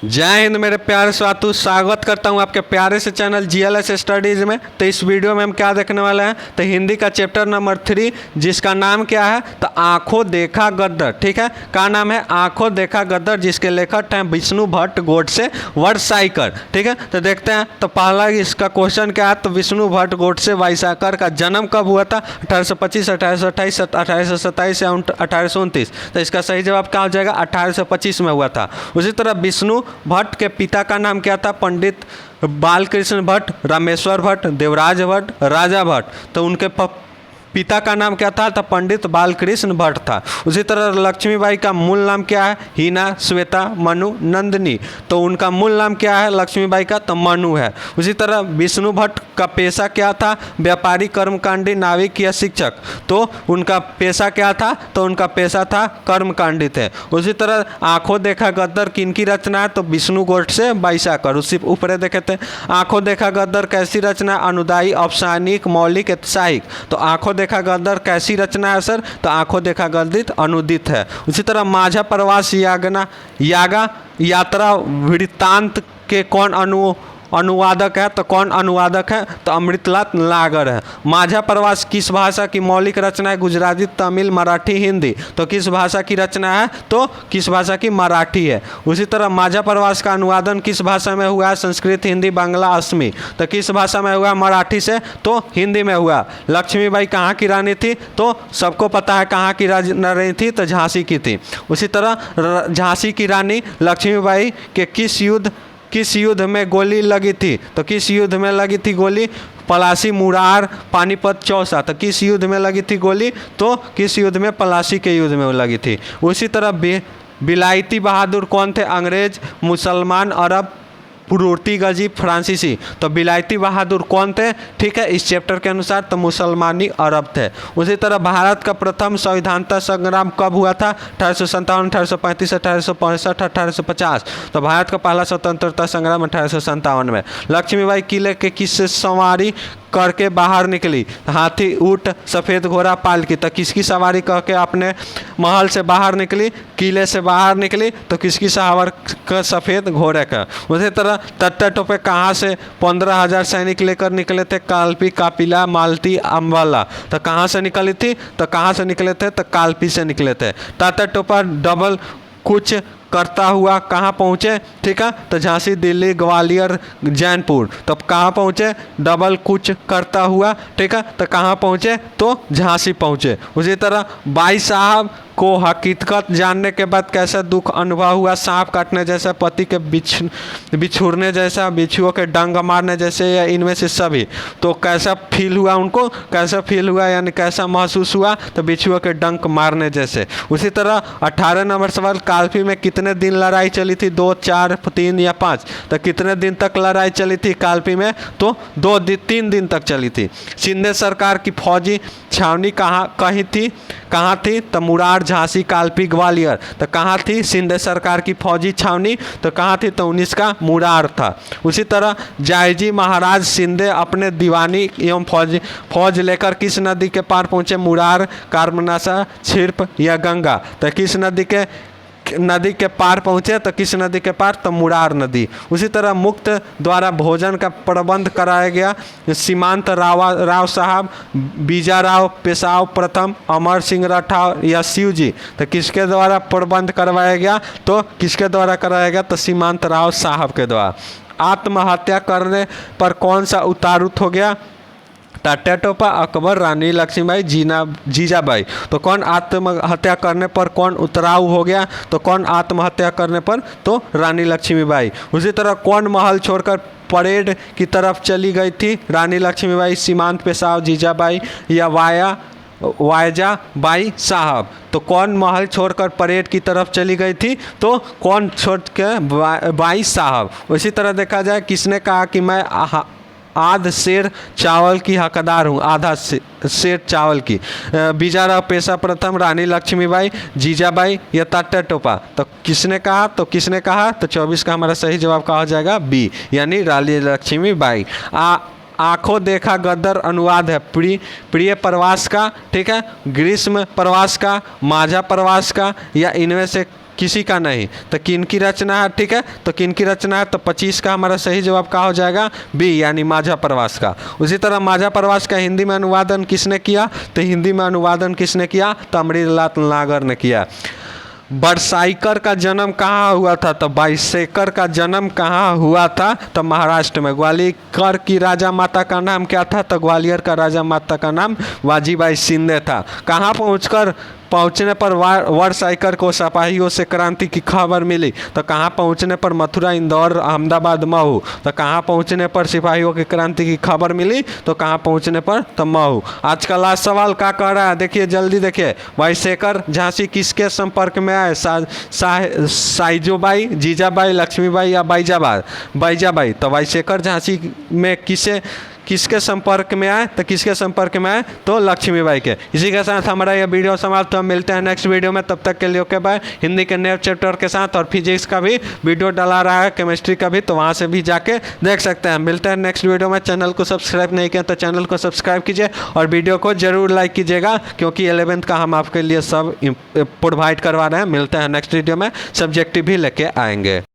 जय हिंद मेरे प्यारे साथियों, स्वागत करता हूं आपके प्यारे से चैनल जीएलएस स्टडीज़ में। तो इस वीडियो में हम क्या देखने वाले हैं, तो हिंदी का चैप्टर नंबर 3 जिसका नाम क्या है, तो आंखों देखा गद्दर। ठीक है, क्या नाम है, आंखों देखा गद्दर, जिसके लेखक हैं विष्णु भट्ट गोडसे वरसाइकर। ठीक है, तो देखते हैं। तो पहला इसका क्वेश्चन क्या है, तो विष्णु भट्ट गोडसे वरसाइकर का जन्म कब हुआ था, 1825, 1828, 1827 या 1829। तो इसका सही जवाब क्या हो जाएगा, 1825 में हुआ था। उसी तरह विष्णु भट्ट के पिता का नाम क्या था, पंडित बालकृष्ण भट्ट, रामेश्वर भट्ट, देवराज भट्ट, राजा भट्ट। तो उनके पिता का नाम क्या था, तो पंडित बालकृष्ण भट्ट था। उसी तरह लक्ष्मीबाई का मूल नाम क्या है, हीना, श्वेता, मनु, नंदिनी। तो उनका मूल नाम क्या है लक्ष्मीबाई का, तो मनु है। उसी तरह विष्णु भट्ट का पेशा क्या था, व्यापारी, कर्मकांडी, नाविक या शिक्षक। तो उनका पेशा क्या था, तो उनका पेशा था कर्मकांडी थे। उसी तरह आंखों देखा गद्दर किनकी रचना है, तो विष्णु गोडसे वरसाइकर। उसी ऊपर देखे थे, आंखों देखा गद्दर कैसी रचना, अनुदायी, औपचारिक, मौलिक, ऐतिहासिक। तो आंखों देखा गद्दर कैसी रचना है सर, तो आंखों देखा गद्दित अनुदित है। उसी तरह माझा प्रवास यागा यात्रा वृत्तांत के कौन अनुवादक है, तो कौन अनुवादक है, तो अमृतलाल नागर है। माझा प्रवास किस भाषा की मौलिक रचना है, गुजराती, तमिल, मराठी, हिंदी। तो किस भाषा की रचना है, तो किस भाषा की, मराठी है। उसी तरह माझा प्रवास का अनुवादन किस भाषा में हुआ है, संस्कृत, हिंदी, बांग्ला, असमी। तो किस भाषा में हुआ, मराठी से, तो हिंदी में हुआ। लक्ष्मीबाई कहाँ की रानी थी, तो सबको पता है कहाँ की रानी थी, तो झांसी की थी। उसी तरह झांसी की रानी लक्ष्मीबाई के किस युद्ध में गोली लगी थी, तो किस युद्ध में लगी थी गोली, पलासी, मुरार, पानीपत, चौसा। तो किस युद्ध में लगी थी गोली, तो किस युद्ध में, पलासी के युद्ध में लगी थी। उसी तरह बिलायती बहादुर कौन थे, अंग्रेज, मुसलमान, अरब, पुर्तगाली, फ्रांसीसी। तो बिलायती बहादुर कौन थे, ठीक है, इस चैप्टर के अनुसार तो मुसलमानी अरब थे। उसी तरह भारत का प्रथम संविधानता संग्राम कब हुआ था, 1857, 1835, 1865, 1850। तो भारत का पहला स्वतंत्रता संग्राम 1857 में। लक्ष्मीबाई किले के किस सवारी करके बाहर निकली, हाथी, ऊंट, सफ़ेद घोड़ा, पालकी। तो किसकी सवारी करके अपने महल से बाहर निकली, किले से बाहर निकली, तो किसकी सवार का, सफ़ेद घोड़े का। उसी तरह तत्ता टोपे कहाँ से 15,000 सैनिक लेकर निकले थे, कालपी, कापिला, मालती, अम्बाला। तो कहाँ से निकली थी, तो कहाँ से निकले थे, तो कालपी से निकले थे। तत्ता टोपा डबल कुछ करता हुआ कहाँ पहुँचे, ठीक है, तो झांसी, दिल्ली, ग्वालियर, जैनपुर। तो कहाँ पहुँचे, डबल कुछ करता हुआ, ठीक है, तो कहाँ पहुँचे, तो झांसी पहुँचे। उसी तरह बाई साहब को हकीकत जानने के बाद कैसा दुख अनुभव हुआ, सांप काटने जैसा, पति के बिछुड़ने जैसा, बिच्छुओं के डंग मारने जैसे, या इनमें से सभी। तो कैसा फील हुआ उनको, कैसा फील हुआ यानी कैसा महसूस हुआ, तो बिच्छुओं के डंक मारने जैसे। उसी तरह 18 नंबर सवाल, कालपी में कितने दिन लड़ाई चली थी, 2, 4, 3 या 5। तो कितने दिन तक लड़ाई चली थी कालपी में, तो 3 दिन तक चली थी। शिंदे सरकार की फौजी छावनी कहाँ थी, तो मुरार, झांसी, कालपी, ग्वालियर। तो कहाँ थी शिंदे सरकार की फौजी छावनी, तो कहाँ थी, तो 19 का मुरार था। उसी तरह जायजी महाराज शिंदे अपने दीवानी एवं फौज लेकर किस नदी के पार पहुँचे, मुरार, कारमनासा, छिर्प या गंगा। तो किस नदी के पार पहुँचे, तो किस नदी के पार, तो मुरार नदी। उसी तरह मुक्त द्वारा भोजन का प्रबंध कराया गया, सीमांत राव साहब, बीजा राव, पेशाव प्रथम, अमर सिंह राठौर या शिव जी। तो किसके द्वारा प्रबंध करवाया गया, तो किसके द्वारा कराया गया, तो सीमांत राव साहब के द्वारा। आत्महत्या करने पर कौन सा उतारूत हो गया, टाटा टोपा, अकबर, रानी लक्ष्मीबाई, जीजाबाई। तो कौन आत्महत्या करने पर कौन उतराव हो गया, तो कौन आत्महत्या करने पर, तो रानी लक्ष्मीबाई। उसी तरह कौन महल छोड़कर परेड की तरफ चली गई थी, रानी लक्ष्मीबाई, सीमांत पेशाव, जीजाबाई या वायजा बाई साहब। तो कौन महल छोड़कर परेड की तरफ चली गई थी, तो कौन छोड़ के, बाई साहब। उसी तरह देखा जाए किसने कहा कि मैं आध शेर चावल की हकदार हूँ, आधा शेर चावल की, बीजाराव, पेशा प्रथम, रानी लक्ष्मीबाई, जीजाबाई या टाटा टोपा। तो किसने कहा, तो 24 का हमारा सही जवाब कहा जाएगा बी, यानी रानी लक्ष्मीबाई। आंखों देखा गद्दर अनुवाद है प्रिय प्रवास का, ठीक है, ग्रीष्म प्रवास का, माझा प्रवास का, या इनमें से किसी का नहीं। तो किन की रचना है, ठीक है, तो किन की रचना है, तो 25 का हमारा सही जवाब क्या हो जाएगा, बी, यानी माझा प्रवास का। उसी तरह माझा प्रवास का हिंदी में अनुवादन किसने किया, तो हिंदी में अनुवादन किसने किया, तो अमृतलाल नागर ने किया। बरसाइकर का जन्म कहाँ हुआ था, तो बाइसेकर का जन्म कहाँ हुआ था, तो महाराष्ट्र में। ग्वालियर की राजा माता का नाम क्या था, तो ग्वालियर का राजा माता का नाम वाजीबाई शिंदे था। कहाँ पहुंचने पर बरसाइकर को सिपाहियों से क्रांति की खबर मिली, तो कहाँ पहुंचने पर, मथुरा, इंदौर, अहमदाबाद, महू। तो कहाँ पहुंचने पर सिपाहियों की क्रांति की खबर मिली, तो कहाँ पहुंचने पर, तो महू। आज का लास्ट सवाल क्या कह रहा है, देखिए जल्दी देखिए। वाइसेकर झांसी किसके संपर्क में आए, साइजोबाई, जीजाबाई, लक्ष्मीबाई या बाईजाबाई। तो वाइसेकर झांसी में किसके संपर्क में आए, तो किसके संपर्क में आए, तो लक्ष्मीबाई के। इसी के साथ हमारा यह वीडियो समाप्त। हम मिलते हैं नेक्स्ट वीडियो में, तब तक के लिए ओके बाय। हिंदी के नए चैप्टर के साथ और फिजिक्स का भी वीडियो डाला रहा है, केमिस्ट्री का भी, तो वहाँ से भी जाके देख सकते हैं। मिलते हैं नेक्स्ट वीडियो में। चैनल को सब्सक्राइब नहीं किया तो चैनल को सब्सक्राइब कीजिए और वीडियो को जरूर लाइक कीजिएगा, क्योंकि 11th का हम आपके लिए सब प्रोवाइड करवा रहे हैं। मिलते हैं नेक्स्ट वीडियो में, सब्जेक्टिव भी लेके आएंगे।